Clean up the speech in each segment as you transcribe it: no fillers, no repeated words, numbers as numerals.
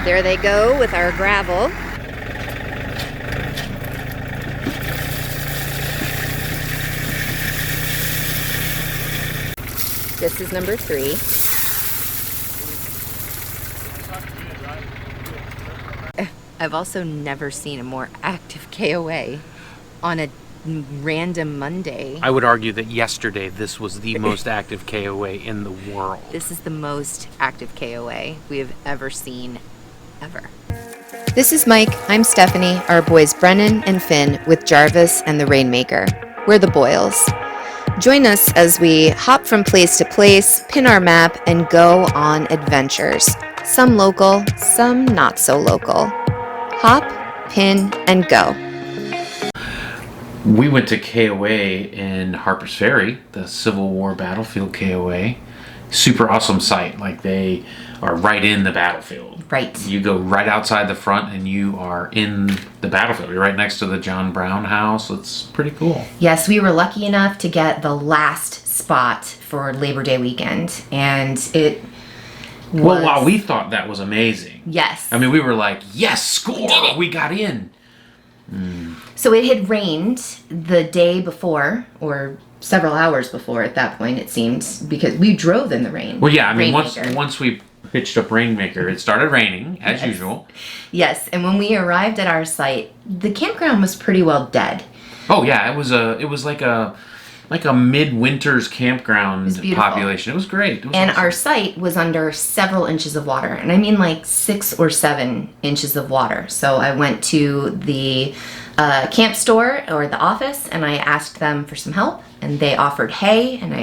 There they go with our gravel. This is number 3. I've also never seen a more active KOA on a random Monday. I would argue that yesterday this was the most active KOA in the world. This is the most active KOA we have ever seen, ever. This is Mike, I'm Stephanie, our boys Brennan and Finn with Jarvis and the Rainmaker. We're the Boyles. Join us as we hop from place to place, pin our map, and go on adventures. Some local, some not so local. Hop, pin, and go. We went to KOA in Harpers Ferry, the Civil War battlefield KOA. Super awesome site. Like, they are right in the battlefield. Right. You go right outside the front and you are in the battlefield. You're right next to the John Brown house. It's pretty cool. Yes, we were lucky enough to get the last spot for Labor Day weekend, and it was... Well, wow, we thought that was amazing. Yes. I mean, we were like, yes, score! We got in. So it had rained the day before, or several hours before at that point, it seemed, because we drove in the rain. Well, yeah, I mean, Rainmaker. once we pitched up Rainmaker, it started raining, as usual. Yes, and when we arrived at our site, the campground was pretty well dead. Oh yeah, it was like a midwinter's campground population. It was great. It was And awesome. our site was under several inches of water, and I mean like 6 or 7 inches of water. So I went to the camp store or the office, and I asked them for some help, and they offered hay, and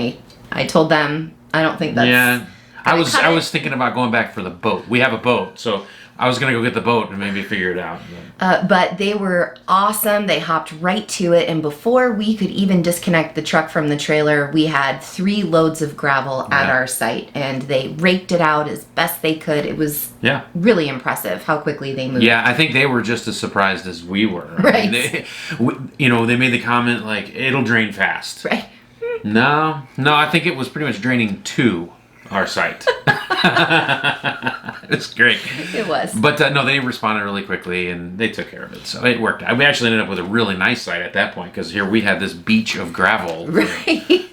I told them I don't think that's... Yeah, I was thinking about going back for the boat. We have a boat, so I was gonna go get the boat and maybe figure it out. But they were awesome. They hopped right to it, and before we could even disconnect the truck from the trailer, we had 3 loads of gravel at our site, and they raked it out as best they could. It was really impressive how quickly they moved. Yeah, I think they were just as surprised as we were. Right. I mean, they made the comment like, it'll drain fast. Right. No, I think it was pretty much draining to our site. It was great. It was. But no, they responded really quickly and they took care of it. So it worked out. We actually ended up with a really nice site at that point because here we had this beach of gravel. Right.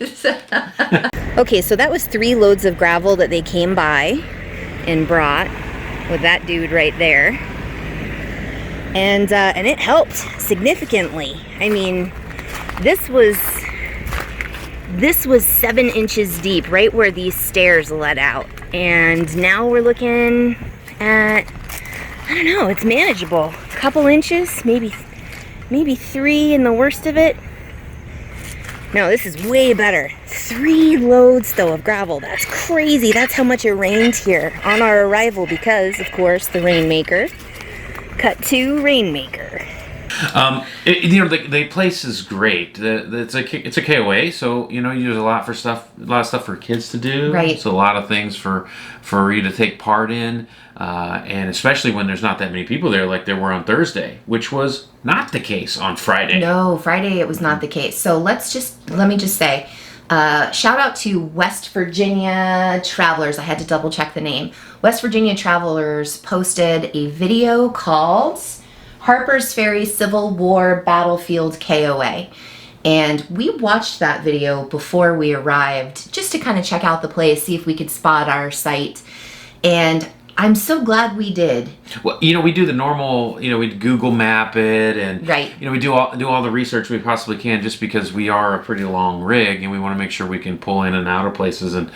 Okay, so that was 3 loads of gravel that they came by and brought with that dude right there. And it helped significantly. I mean, this was 7 inches deep, right where these stairs led out. And now we're looking at, I don't know, it's manageable. A couple inches, maybe 3 in the worst of it. No, this is way better. 3 loads, though, of gravel. That's crazy. That's how much it rained here on our arrival because, of course, the Rainmaker. Cut to Rainmaker. The place is great. It's a KOA, so you use a lot of stuff for kids to do. Right. So a lot of things for you to take part in, and especially when there's not that many people there, like there were on Thursday, which was not the case on Friday. No, Friday it was not the case. So let me just say, shout out to West Virginia Travelers. I had to double check the name. West Virginia Travelers posted a video called Harpers Ferry Civil War Battlefield KOA. And we watched that video before we arrived just to kind of check out the place, see if we could spot our site. And I'm so glad we did. Well, we do the normal, we Google map it and right. We do all the research we possibly can just because we are a pretty long rig and we want to make sure we can pull in and out of places. And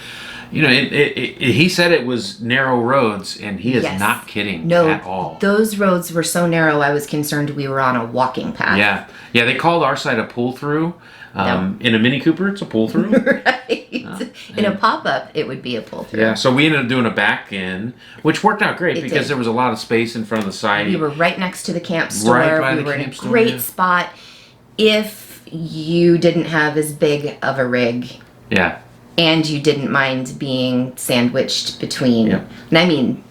he said it was narrow roads, and he is not kidding at all. Those roads were so narrow, I was concerned we were on a walking path. Yeah. They called our site a pull-through. In a Mini Cooper, it's a pull-through. Right. In a pop-up, it would be a pull-through. Yeah, so we ended up doing a back-in, which worked out great because there was a lot of space in front of the site. We were right next to the camp store. Right by we the were camp in a store, great spot if you didn't have as big of a rig. Yeah. And you didn't mind being sandwiched between, and I mean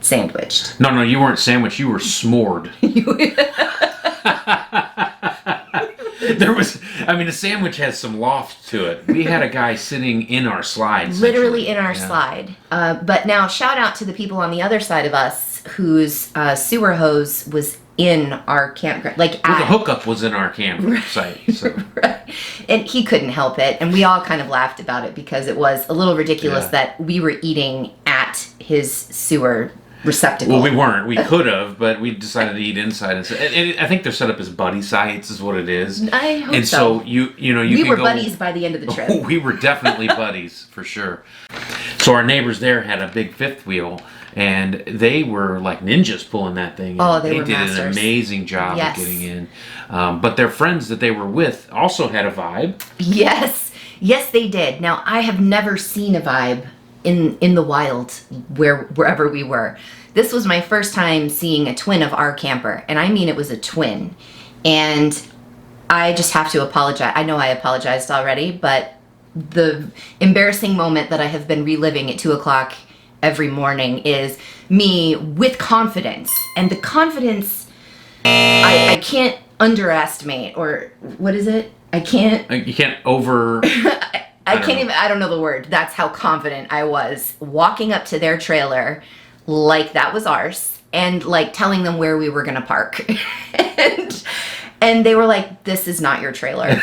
sandwiched. No, you weren't sandwiched. You were s'mored. The sandwich has some loft to it. We had a guy sitting in our slide. Literally in our slide. But now, shout out to the people on the other side of us whose sewer hose was in our campground. The hookup was in our campsite. So. Right. And he couldn't help it. And we all kind of laughed about it because it was a little ridiculous that we were eating at his sewer receptacle. Well, we weren't. We could have, but we decided to eat inside. And I think they're set up as buddy sites, is what it is. I hope and so you we were buddies by the end of the trip. We were definitely buddies for sure. So our neighbors there had a big fifth wheel, and they were like ninjas pulling that thing. Oh, they were did masters. An amazing job of getting in. But their friends that they were with also had a vibe. Yes, they did. Now I have never seen a vibe in the wild wherever we were. This was my first time seeing a twin of our camper, and I mean it was a twin. And I just have to apologize. I know I apologized already, but the embarrassing moment that I have been reliving at 2 o'clock every morning is me with confidence. And the confidence I can't underestimate, or what is it? You can't over... I don't know the word. That's how confident I was walking up to their trailer like that was ours, and like telling them where we were going to park. and they were like, "This is not your trailer."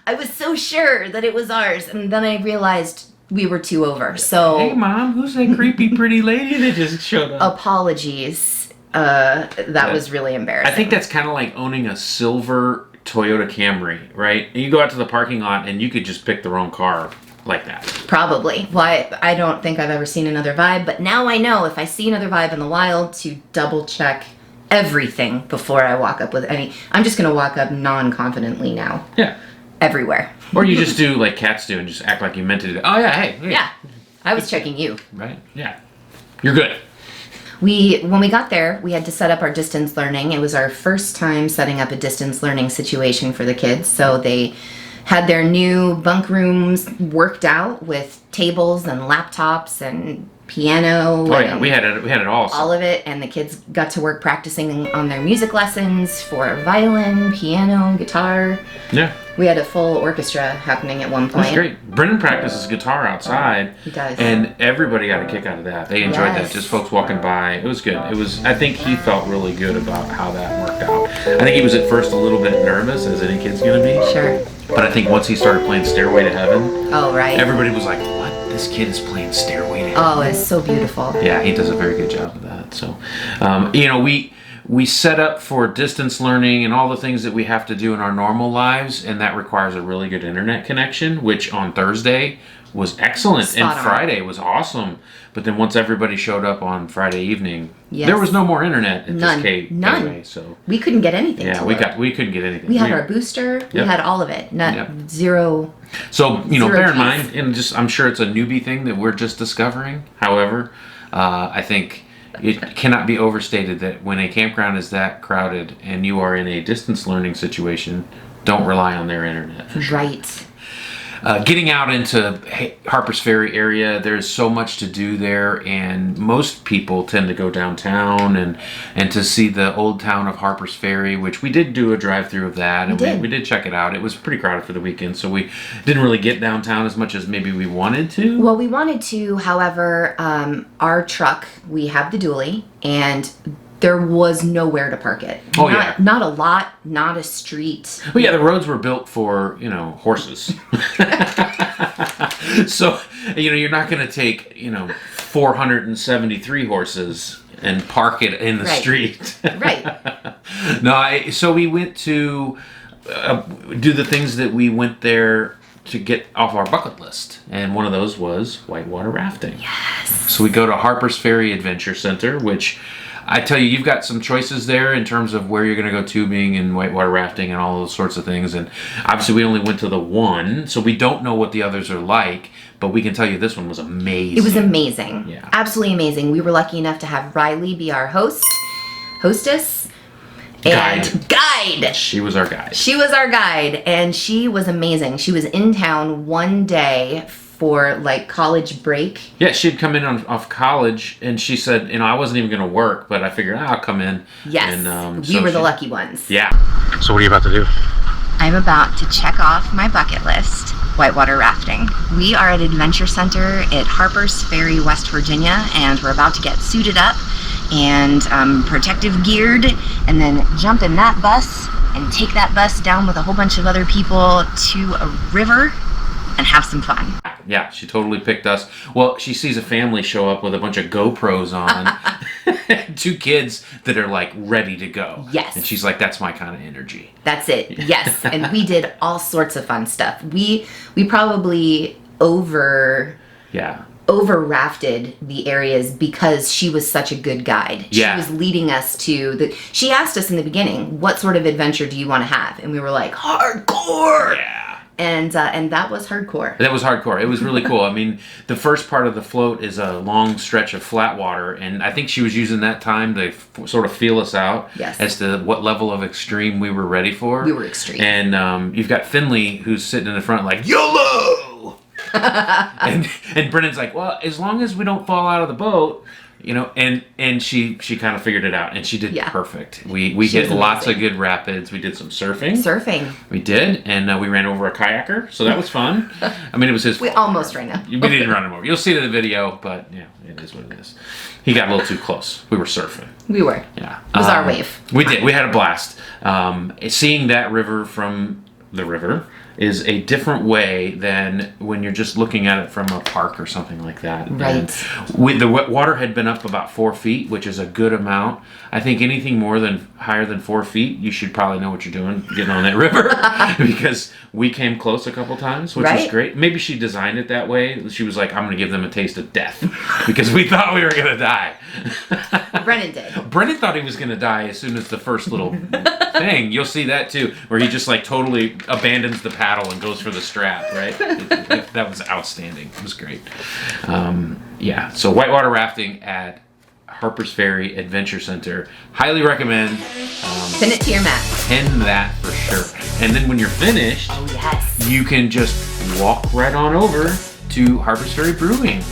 I was so sure that it was ours, and then I realized we were 2 over. So, hey Mom, who's that creepy pretty lady that just showed up? Apologies. That was really embarrassing. I think that's kind of like owning a silver Toyota Camry, right? And you go out to the parking lot and you could just pick the wrong car like that. Probably. Well, I don't think I've ever seen another vibe, but now I know if I see another vibe in the wild to double check everything before I walk up with any. I'm just going to walk up non-confidently now. Yeah. Everywhere. Or you just do like cats do and just act like you meant to do. Oh yeah, hey. Yeah. I was checking you. Right? Yeah. You're good. When we got there, we had to set up our distance learning. It was our first time setting up a distance learning situation for the kids. So they had their new bunk rooms worked out with tables and laptops and piano. Oh yeah, we had it all. All of it, and the kids got to work practicing on their music lessons for violin, piano, guitar. Yeah. We had a full orchestra happening at one point. That's great. Brennan practices guitar outside. He does. And everybody got a kick out of that. They enjoyed that. Just folks walking by. It was good. I think he felt really good about how that worked out. I think he was at first a little bit nervous, as any kid's going to be. Sure. But I think once he started playing Stairway to Heaven, oh right, everybody was like, what? This kid is playing Stairway to Heaven. Oh, it's so beautiful. Yeah, he does a very good job of that. So, we set up for distance learning and all the things that we have to do in our normal lives, and that requires a really good internet connection, which on Thursday was excellent. Spot and on. Friday was awesome. But then once everybody showed up on Friday evening, there was no more internet at this cave. None. Anyway, so we couldn't get anything. Yeah, we couldn't get anything. We had our booster. We had all of it. Zero. So bear in keys. mind, and I'm sure it's a newbie thing that we're just discovering. However, I think it cannot be overstated that when a campground is that crowded and you are in a distance learning situation, don't rely on their internet. For sure. Right. Getting out into Harpers Ferry area, there's so much to do there, and most people tend to go downtown and to see the old town of Harpers Ferry, which we did do a drive-through of that, and we did check it out. It was pretty crowded for the weekend, so we didn't really get downtown as much as maybe we wanted to. Well, we wanted to, however, our truck, we have the dually, and there was nowhere to park it. Not a lot, not a street. Well, yeah, the roads were built for, horses. So, you're not going to take, 473 horses and park it in the street. Right. So we went to do the things that we went there to get off our bucket list. And one of those was whitewater rafting. Yes. So we go to Harpers Ferry Adventure Center, which I tell you, you've got some choices there in terms of where you're going to go tubing and whitewater rafting and all those sorts of things. And obviously we only went to the one, so we don't know what the others are like, but we can tell you this one was amazing. It was amazing. Yeah. Absolutely amazing. We were lucky enough to have Riley be our hostess. Guide. She was our guide. She was our guide, and she was amazing. She was in town one day for like college break. Yeah, she'd come in off college, and she said, you know, I wasn't even going to work, but I figured I'll come in. Yes, and, we were the lucky ones. Yeah. So what are you about to do? I'm about to check off my bucket list, whitewater rafting. We are at Adventure Center at Harpers Ferry, West Virginia, and we're about to get suited up and protective geared, and then jump in that bus and take that bus down with a whole bunch of other people to a river and have some fun. Yeah, she totally picked us. Well, she sees a family show up with a bunch of GoPros on. 2 kids that are like ready to go. Yes. And she's like, that's my kind of energy. That's it. Yes. And we did all sorts of fun stuff. We probably over rafted the areas because she was such a good guide. Yeah. She was leading us to she asked us in the beginning, what sort of adventure do you want to have? And we were like, hardcore. Yeah. And that was hardcore. That was hardcore. It was really cool. I mean, the first part of the float is a long stretch of flat water, and I think she was using that time to sort of feel us out as to what level of extreme we were ready for. We were extreme. And you've got Finley, who's sitting in the front like, YOLO! and Brennan's like, well, as long as we don't fall out of the boat, you know, and she kind of figured it out, and she did perfect. We hit lots of good rapids. We did some surfing. We did, and we ran over a kayaker, so that was fun. I mean, it was his fault. We almost ran him. We didn't run him over. You'll see it in the video, but yeah, it is what it is. He got a little too close. We were surfing. We were. Yeah. It was our wave. We did. We had a blast. Seeing that river from the river is a different way than when you're just looking at it from a park or something like that. Right. The water had been up about 4 feet, which is a good amount. I think anything higher than 4 feet, you should probably know what you're doing getting on that river, because we came close a couple times, which was great. Maybe she designed it that way. She was like, I'm going to give them a taste of death, because we thought we were going to die. Brennan did. Brennan thought he was going to die as soon as the first little thing. You'll see that too, where he just like totally abandons the paddle and goes for the strap, right? That was outstanding. It was great. Yeah, so whitewater rafting at Harpers Ferry Adventure Center. Highly recommend. Pin it to your map. Pin that for sure. And then when you're finished, you can just walk right on over to Harpers Ferry Brewing.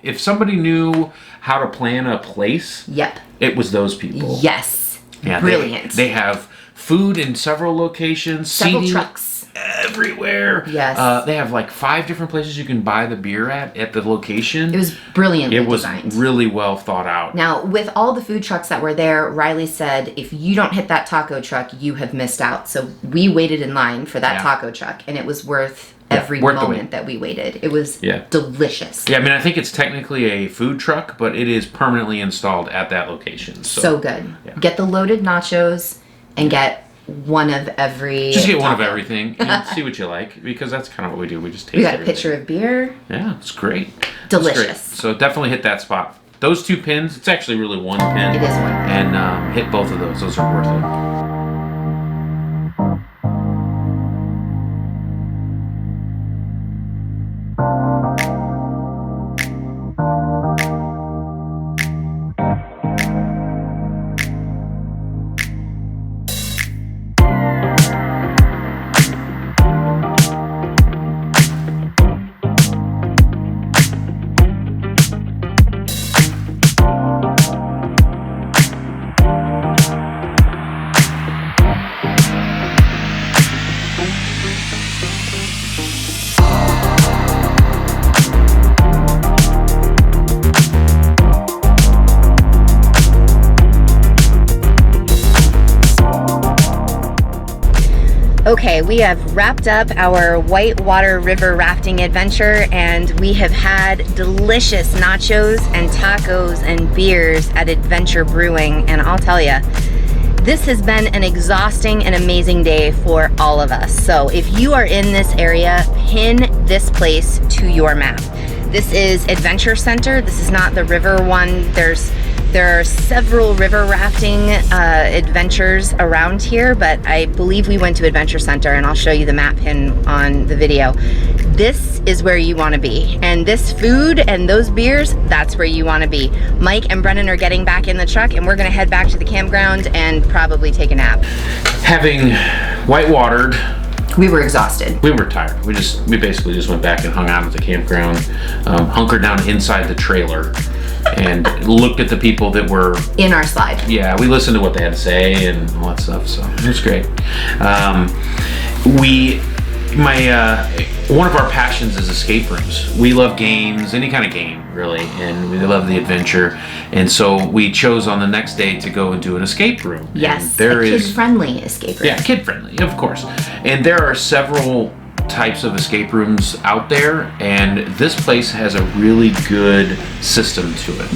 if somebody knew how to plan a place, Yep. it was those people. Yes. Yeah, Brilliant. They have food in several locations. Several seating trucks. everywhere. Yes. They have like 5 different places you can buy the beer at the location. It was brilliantly It was designed. really well thought out. Now, with all the food trucks that were there, Riley said, if you don't hit that taco truck, you have missed out. So we waited in line for that taco truck, and it was worth every moment that we waited. It was delicious. Yeah, I mean, I think it's technically a food truck, but it is permanently installed at that location. So good. Yeah. Get the loaded nachos and get one of every Just get one of everything and see what you like, because that's kind of what we do. We just taste everything. We got a pitcher of beer. Yeah, it's great. Delicious. It's great. So definitely hit that spot. Those 2 pins, it's actually really 1 pin. It is 1 pin. And hit both of those. Those are worth it. Okay, we have wrapped up our whitewater river rafting adventure, and we have had delicious nachos and tacos and beers at Adventure Brewing, and I'll tell you, this has been an exhausting and amazing day for all of us. So if you are in this area, pin this place to your map. This is Adventure Center. This is not the river one. There are several river rafting adventures around here, but I believe we went to Adventure Center, and I'll show you the map pin on the video. This is where you want to be, and this food and those beers, that's where you want to be. Mike and Brennan are getting back in the truck, and we're going to head back to the campground and probably take a nap. Having whitewatered, we were exhausted. We were tired. We basically just went back and hung out at the campground, hunkered down inside the trailer, and looked at the people that were in our slide. Yeah, we listened to what they had to say and all that stuff, so it was great. One of our passions is escape rooms. We love games, any kind of game really, and we love the adventure, and so we chose on the next day to go and do an escape room. Yes, a kid-friendly escape room. Yeah, kid-friendly, of course. And there are several types of escape rooms out there, and this place has a really good system to it.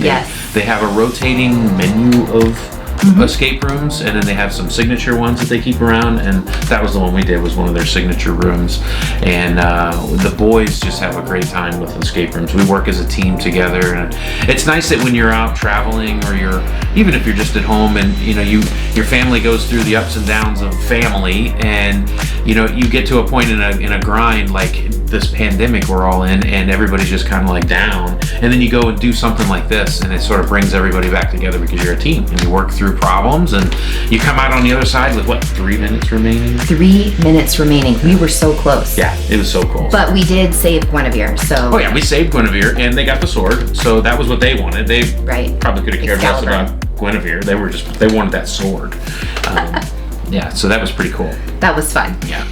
They have a rotating menu of escape rooms, and then they have some signature ones that they keep around, and that was the one we did, was one of their signature rooms. And the boys just have a great time with escape rooms. We work as a team together, and it's nice that when you're out traveling, or even if you're just at home, and your family goes through the ups and downs of family, and you get to a point in a grind like this pandemic we're all in, and everybody's just kind of like down, and then you go and do something like this, and it sort of brings everybody back together because you're a team, and you work through problems, and you come out on the other side with what, 3 minutes remaining? 3 minutes remaining. We were so close. Yeah, it was so cool. But we did save Guinevere, so. Oh yeah, we saved Guinevere, and they got the sword, so that was what they wanted. They probably could have cared less about Guinevere. They wanted that sword. Yeah, so that was pretty cool. That was fun. Yeah.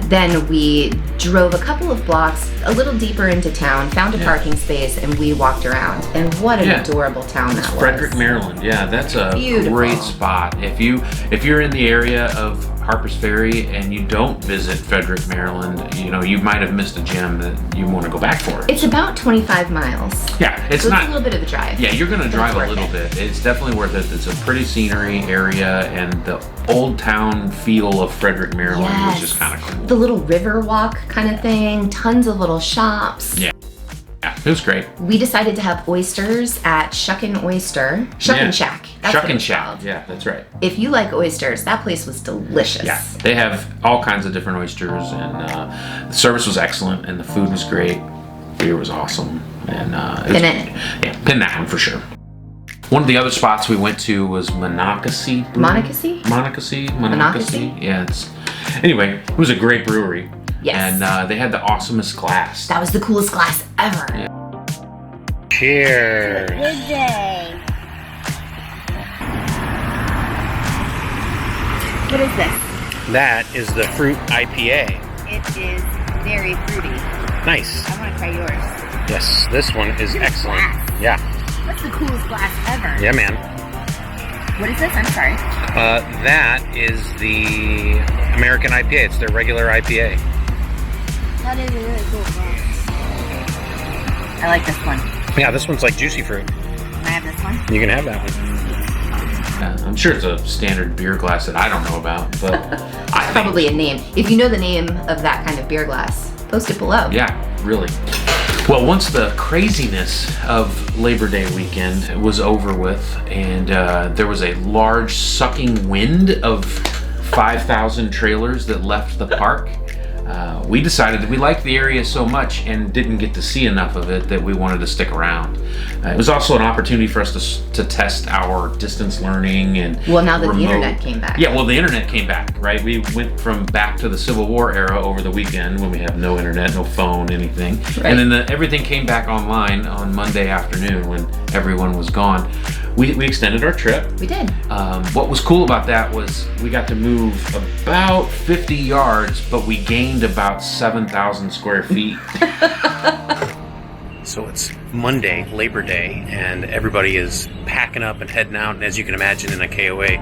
Then we drove a couple of blocks a little deeper into town, found a parking space, and we walked around. And what an adorable town that was. Frederick, Maryland. Yeah, that's a great spot. If you're in the area of Harpers Ferry and you don't visit Frederick, Maryland, you might have missed a gem that you want to go back for. It's about 25 miles. Yeah, it's a little bit of a drive. Yeah, you're going to drive a little bit. It's definitely worth it. It's a pretty scenery area, and the old town feel of Frederick, Maryland was just kind of cool. The little river walk kind of thing, tons of little shops. Yeah. Yeah, it was great. We decided to have oysters at Shuckin' Shack. Shuckin' Shack. Yeah, that's right. If you like oysters, that place was delicious. Yeah, they have all kinds of different oysters, and the service was excellent, and the food was great. Beer was awesome, and pin that one for sure. One of the other spots we went to was Monocacy. Monocacy. Yeah. Anyway, it was a great brewery. Yes. And they had the awesomest glass. That was the coolest glass ever. Yeah. Cheers. Good day. What is this? That is the fruit IPA. It is very fruity. Nice. I want to try yours. Yes, this one is excellent. Glass. Yeah. What's the coolest glass ever? Yeah, man. What is this? I'm sorry. That is the American IPA. It's their regular IPA. That is a really cool glass. I like this one. Yeah, this one's like juicy fruit. Can I have this one? You can have that one. I'm sure it's a standard beer glass that I don't know about, but I Probably a name. If you know the name of that kind of beer glass, post it below. Yeah, really. Well, once the craziness of Labor Day weekend was over with, and there was a large sucking wind of 5,000 trailers that left the park, we decided that we liked the area so much and didn't get to see enough of it that we wanted to stick around. It was also an opportunity for us to test our distance learning and Well, now that remote. the internet came back. Yeah, well, the internet came back, right? We went from back to the Civil War era over the weekend when we have no internet, no phone, anything. Right. And then everything came back online on Monday afternoon when everyone was gone. We extended our trip. We did. What was cool about that was we got to move about 50 yards, but we gained about 7,000 square feet. So it's Monday, Labor Day, and everybody is packing up and heading out. And as you can imagine in a KOA,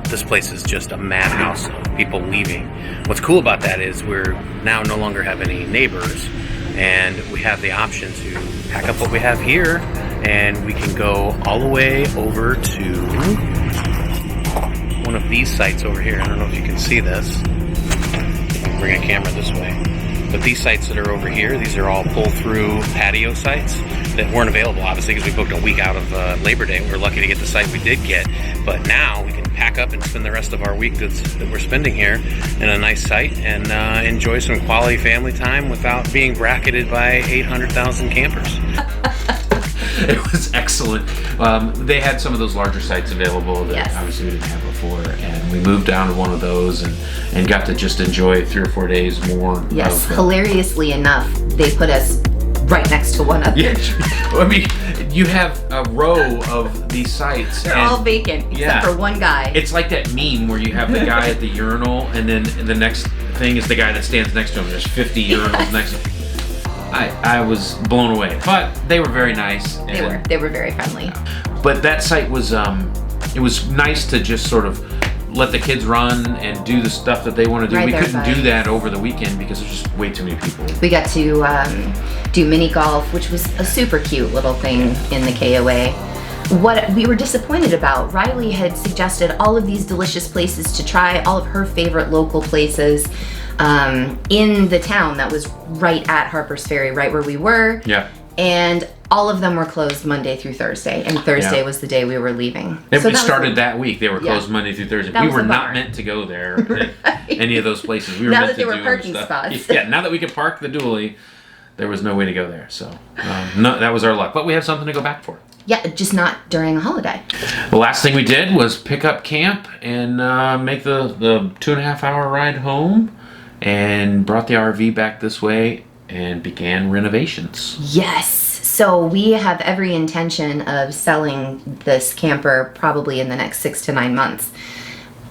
this place is just a madhouse of people leaving. What's cool about that is we're now no longer have any neighbors, and we have the option to pack up what we have here, and we can go all the way over to one of these sites over here. I don't know if you can see this. I'll bring a camera this way. But these sites that are over here, these are all pull-through patio sites that weren't available, obviously, because we booked a week out of Labor Day. We were lucky to get the site we did get. But now we can pack up and spend the rest of our week that we're spending here in a nice site and enjoy some quality family time without being bracketed by 800,000 campers. It was excellent. They had some of those larger sites available that obviously we didn't have before, and we moved down to one of those and got to just enjoy 3 or 4 days more. Yes, hilariously enough, they put us right next to one of them. Yeah, I mean, you have a row of these sites. They're all vacant, except for one guy. It's like that meme where you have the guy at the urinal, and then the next thing is the guy that stands next to him. There's 50 urinals next to him. I was blown away, but they were very nice. They were very friendly. But that site was, it was nice to just sort of let the kids run and do the stuff that they want to do. We couldn't do that over the weekend because there's just way too many people. We got to do mini golf, which was a super cute little thing in the KOA. What we were disappointed about, Riley had suggested all of these delicious places to try, all of her favorite local places in the town that was right at Harpers Ferry, right where we were. Yeah. And all of them were closed Monday through Thursday, and Thursday was the day we were leaving. It started that week. They were closed Monday through Thursday. We were not meant to go there, any of those places. We were meant to do parking stuff. spots. Yeah, now that we could park the dually, there was no way to go there. So no, that was our luck. But we have something to go back for. Yeah, just not during a holiday. The last thing we did was pick up camp and make the 2.5 hour ride home, and brought the RV back this way and began renovations. Yes. So we have every intention of selling this camper probably in the next 6 to 9 months.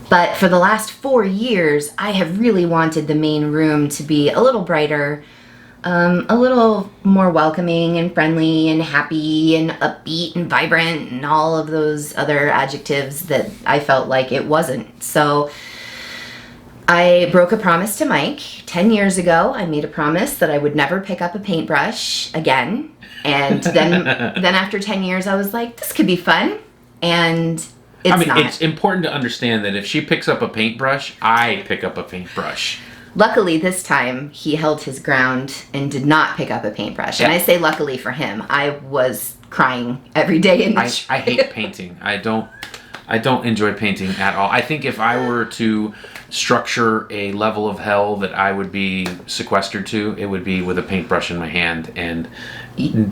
But for the last 4 years, I have really wanted the main room to be a little brighter, a little more welcoming and friendly and happy and upbeat and vibrant and all of those other adjectives that I felt like it wasn't. So I broke a promise to Mike. 10 years ago, I made a promise that I would never pick up a paintbrush again. And then after 10 years, I was like, this could be fun. And it's not. It's important to understand that if she picks up a paintbrush, I pick up a paintbrush. Luckily, this time, he held his ground and did not pick up a paintbrush. And I say luckily for him. I was crying every day in the I hate painting. I don't enjoy painting at all. I think if I were to structure a level of hell that I would be sequestered to, it would be with a paintbrush in my hand and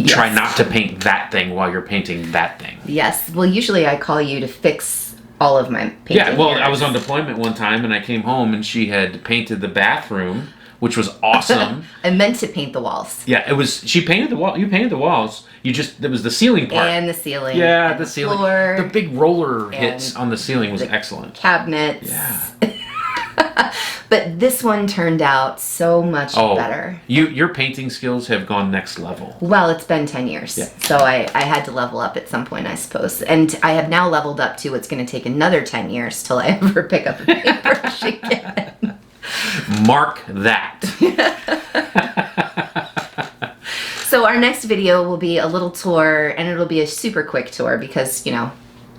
try not to paint that thing while you're painting that thing. Yes. Well, usually I call you to fix all of my painting. Yeah, well, I was on deployment one time and I came home and she had painted the bathroom which was awesome. I meant to paint the walls. Yeah, it was. She painted the wall. You painted the walls. It was the ceiling part. And the ceiling. Yeah, and the ceiling. Floor, the big roller hits on the ceiling was excellent. Cabinets. Yeah. But this one turned out so much better. Your painting skills have gone next level. Well, it's been 10 years. Yeah. So I had to level up at some point, I suppose. And I have now leveled up to it's going to take another 10 years till I ever pick up a paintbrush again. Mark that. So our next video will be a little tour, and it'll be a super quick tour because, you know,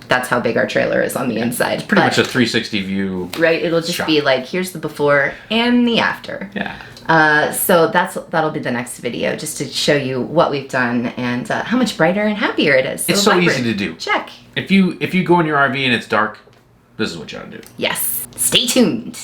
that's how big our trailer is on the inside. Pretty much a 360 view. Right, it'll just be like, here's the before and the after. Yeah. So that'll be the next video, just to show you what we've done and how much brighter and happier it is. It's so easy to do. Check. If you go in your RV and it's dark, this is what you ought to do. Yes. Stay tuned.